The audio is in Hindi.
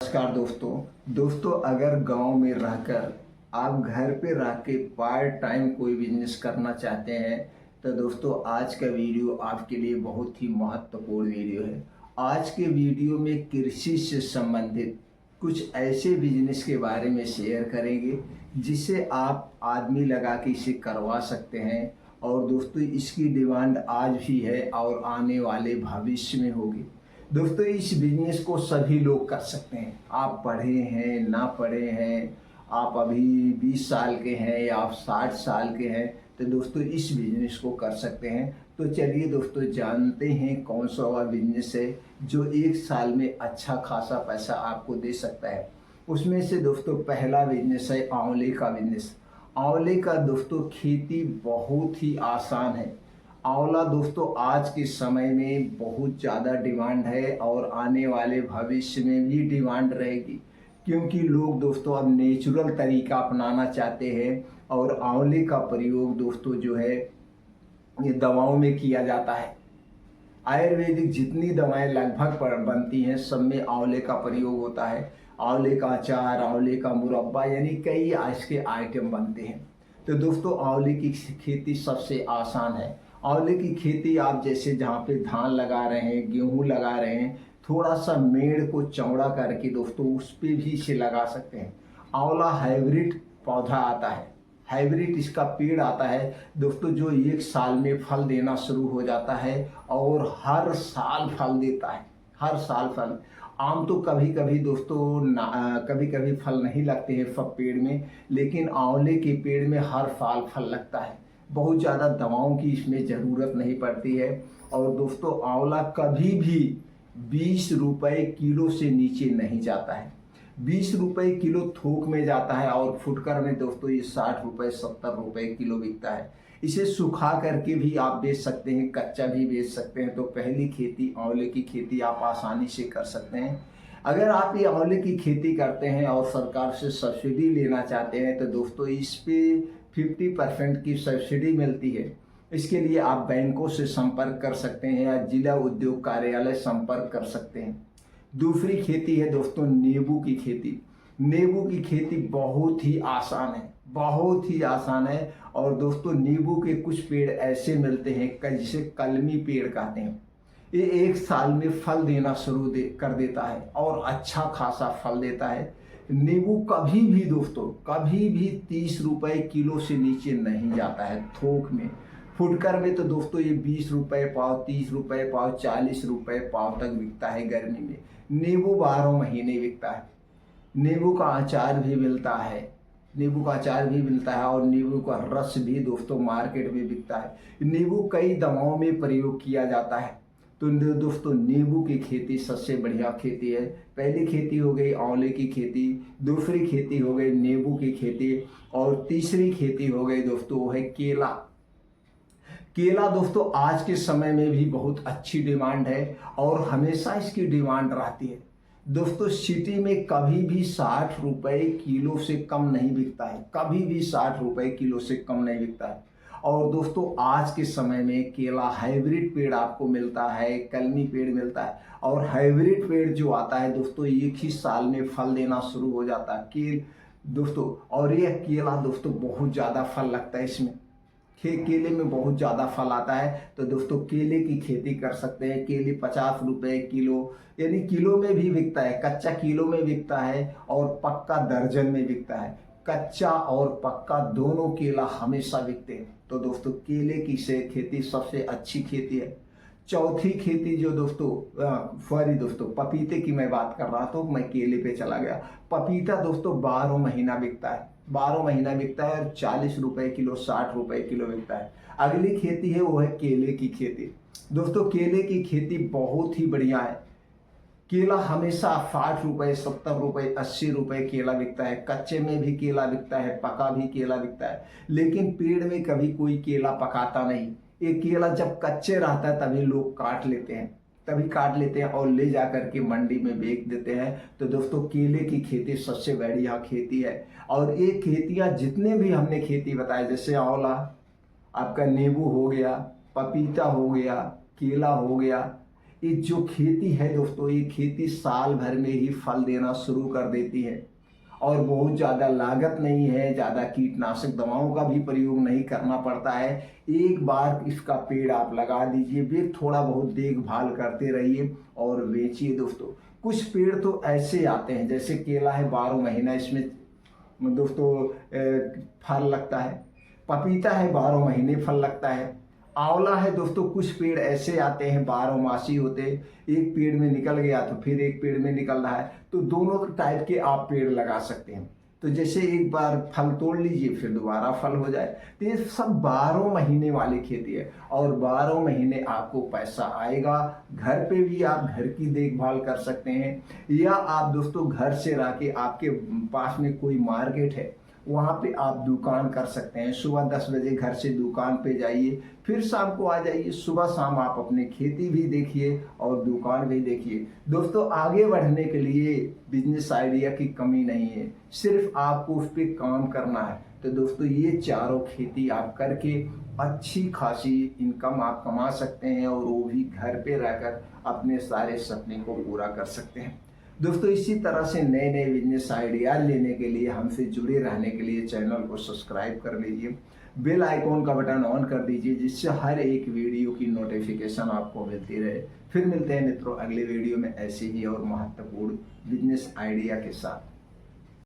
नमस्कार दोस्तों अगर गांव में रहकर आप घर पे रह के पार्ट टाइम कोई बिजनेस करना चाहते हैं तो दोस्तों आज का वीडियो आपके लिए बहुत ही महत्वपूर्ण वीडियो है। आज के वीडियो में कृषि से संबंधित कुछ ऐसे बिजनेस के बारे में शेयर करेंगे जिसे आप आदमी लगा के इसे करवा सकते हैं और दोस्तों इसकी डिमांड आज भी है और आने वाले भविष्य में होगी। दोस्तों इस बिजनेस को सभी लोग कर सकते हैं। आप पढ़े हैं ना पढ़े हैं, आप अभी 20 साल के हैं या आप 60 साल के हैं तो दोस्तों इस बिजनेस को कर सकते हैं। तो चलिए दोस्तों जानते हैं कौन सा वह बिजनेस है जो एक साल में अच्छा खासा पैसा आपको दे सकता है। उसमें से दोस्तों पहला बिजनेस है आंवले का बिजनेस। आंवले का दोस्तों खेती बहुत ही आसान है। आंवला दोस्तों आज के समय में बहुत ज़्यादा डिमांड है और आने वाले भविष्य में भी डिमांड रहेगी, क्योंकि लोग दोस्तों अब नेचुरल तरीका अपनाना चाहते हैं और आंवले का प्रयोग दोस्तों जो है ये दवाओं में किया जाता है। आयुर्वेदिक जितनी दवाएं लगभग बनती हैं सब में आंवले का प्रयोग होता है। आंवले का अचार, आंवले का मुरब्बा, यानी कई इसके आइटम बनते हैं। तो दोस्तों आंवले की खेती सबसे आसान है। आंवले की खेती आप जैसे जहाँ पे धान लगा रहे हैं, गेहूँ लगा रहे हैं, थोड़ा सा मेड़ को चौड़ा करके दोस्तों उस पर भी इसे लगा सकते हैं। आंवला हाइब्रिड पौधा आता है, हाइब्रिड इसका पेड़ आता है दोस्तों जो एक साल में फल देना शुरू हो जाता है और हर साल फल देता है। हर साल फल। आम तो कभी कभी दोस्तों कभी कभी फल नहीं लगते हैं सब पेड़ में, लेकिन आंवले के पेड़ में हर साल फल लगता है। बहुत ज़्यादा दवाओं की इसमें ज़रूरत नहीं पड़ती है। और दोस्तों आंवला कभी भी 20 रुपये किलो से नीचे नहीं जाता है। 20 रुपये किलो थोक में जाता है और फुटकर में दोस्तों ये 60 रुपये 70 रुपये किलो बिकता है। इसे सुखा करके भी आप बेच सकते हैं, कच्चा भी बेच सकते हैं। तो पहली खेती आंवले की खेती आप आसानी से कर सकते हैं। अगर आप ये आंवले की खेती करते हैं और सरकार से सब्सिडी लेना चाहते हैं तो दोस्तों इस पे 50% की सब्सिडी मिलती है। इसके लिए आप बैंकों से संपर्क कर सकते हैं या जिला उद्योग कार्यालय संपर्क कर सकते हैं। दूसरी खेती है दोस्तों नींबू की खेती। नींबू की खेती बहुत ही आसान है, बहुत ही आसान है। और दोस्तों नींबू के कुछ पेड़ ऐसे मिलते हैं जिसे कलमी पेड़ कहते हैं। ये एक साल में फल देना शुरू कर देता है और अच्छा खासा फल देता है। नींबू कभी भी दोस्तों कभी भी 30 रुपये किलो से नीचे नहीं जाता है थोक में। फुटकर में तो दोस्तों ये 20 रुपये पाव, 30 रुपये पाव, 40 रुपये पाव तक बिकता है गर्मी में। नींबू 12 महीने बिकता है। नींबू का अचार भी मिलता है, नींबू का अचार भी मिलता है और नींबू का रस भी दोस्तों मार्केट में बिकता है। नींबू कई दवाओं में प्रयोग किया जाता है। तो दोस्तों नींबू की खेती सबसे बढ़िया खेती है। पहली खेती हो गई आंवले की खेती, दूसरी खेती हो गई नींबू की खेती और तीसरी खेती हो गई दोस्तों वो है केला। केला दोस्तों आज के समय में भी बहुत अच्छी डिमांड है और हमेशा इसकी डिमांड रहती है। दोस्तों सिटी में कभी भी 60 रुपये किलो से कम नहीं बिकता है, कभी भी 60 रुपये किलो से कम नहीं बिकता है। और दोस्तों आज के समय में केला हाइब्रिड पेड़ आपको मिलता है, कलमी पेड़ मिलता है। और हाइब्रिड पेड़ जो आता है दोस्तों एक ही साल में फल देना शुरू हो जाता है दोस्तों। और ये केला दोस्तों बहुत ज़्यादा फल लगता है इसमें, केले में बहुत ज़्यादा फल आता है। तो दोस्तों केले की खेती कर सकते हैं। केले 50 रुपये किलो, यानी किलो में भी बिकता है, कच्चा किलो में बिकता है और पक्का दर्जन में बिकता है। कच्चा और पक्का दोनों केला हमेशा बिकते हैं। तो दोस्तों केले की से खेती सबसे अच्छी खेती है। चौथी खेती जो दोस्तों पपीते की मैं बात कर रहा था, मैं केले पे चला गया। पपीता दोस्तों 12 महीना बिकता है, 12 महीना बिकता है और 40 रुपये किलो 60 रुपये किलो बिकता है। अगली खेती है वो है केले की खेती। दोस्तों केले की खेती बहुत ही बढ़िया है। केला हमेशा 60 रुपये 70 रुपये 80 रुपये केला बिकता है। कच्चे में भी केला बिकता है, पका भी केला बिकता है। लेकिन पेड़ में कभी कोई केला पकाता नहीं। ये केला जब कच्चे रहता है तभी लोग काट लेते हैं और ले जा करके मंडी में बेच देते हैं। तो दोस्तों केले की खेती सबसे बढ़िया खेती है। और ये खेतियाँ जितने भी हमने खेती बताए, जैसे आंवला, आपका नींबू हो गया, पपीता हो गया, केला हो गया, ये जो खेती है दोस्तों, ये खेती साल भर में ही फल देना शुरू कर देती है और बहुत ज़्यादा लागत नहीं है, ज़्यादा कीटनाशक दवाओं का भी प्रयोग नहीं करना पड़ता है। एक बार इसका पेड़ आप लगा दीजिए, फिर थोड़ा बहुत देखभाल करते रहिए और बेचिए दोस्तों। कुछ पेड़ तो ऐसे आते हैं, जैसे केला है 12 महीना इसमें दोस्तों फल लगता है, पपीता है 12 महीने फल लगता है, आंवला है दोस्तों। कुछ पेड़ ऐसे आते हैं 12 मासी होते, एक पेड़ में निकल गया तो फिर एक पेड़ में निकल रहा है, तो दोनों टाइप के आप पेड़ लगा सकते हैं। तो जैसे एक बार फल तोड़ लीजिए फिर दोबारा फल हो जाए, तो ये सब 12 महीने वाली खेती है और 12 महीने आपको पैसा आएगा। घर पे भी आप घर की देखभाल कर सकते हैं, या आप दोस्तों घर से रह के आपके पास में कोई मार्केट है वहाँ पे आप दुकान कर सकते हैं। सुबह 10 बजे घर से दुकान पे जाइए, फिर शाम को आ जाइए। सुबह शाम आप अपनी खेती भी देखिए और दुकान भी देखिए। दोस्तों आगे बढ़ने के लिए बिजनेस आइडिया की कमी नहीं है, सिर्फ आपको उस पर काम करना है। तो दोस्तों ये चारों खेती आप करके अच्छी खासी इनकम आप कमा सकते हैं और वो भी घर पे रहकर अपने सारे सपने को पूरा कर सकते हैं। दोस्तों इसी तरह से नए नए बिजनेस आइडिया लेने के लिए, हमसे जुड़े रहने के लिए चैनल को सब्सक्राइब कर लीजिए, बेल आइकॉन का बटन ऑन कर दीजिए, जिससे हर एक वीडियो की नोटिफिकेशन आपको मिलती रहे। फिर मिलते हैं मित्रों अगले वीडियो में ऐसे ही और महत्वपूर्ण बिजनेस आइडिया के साथ।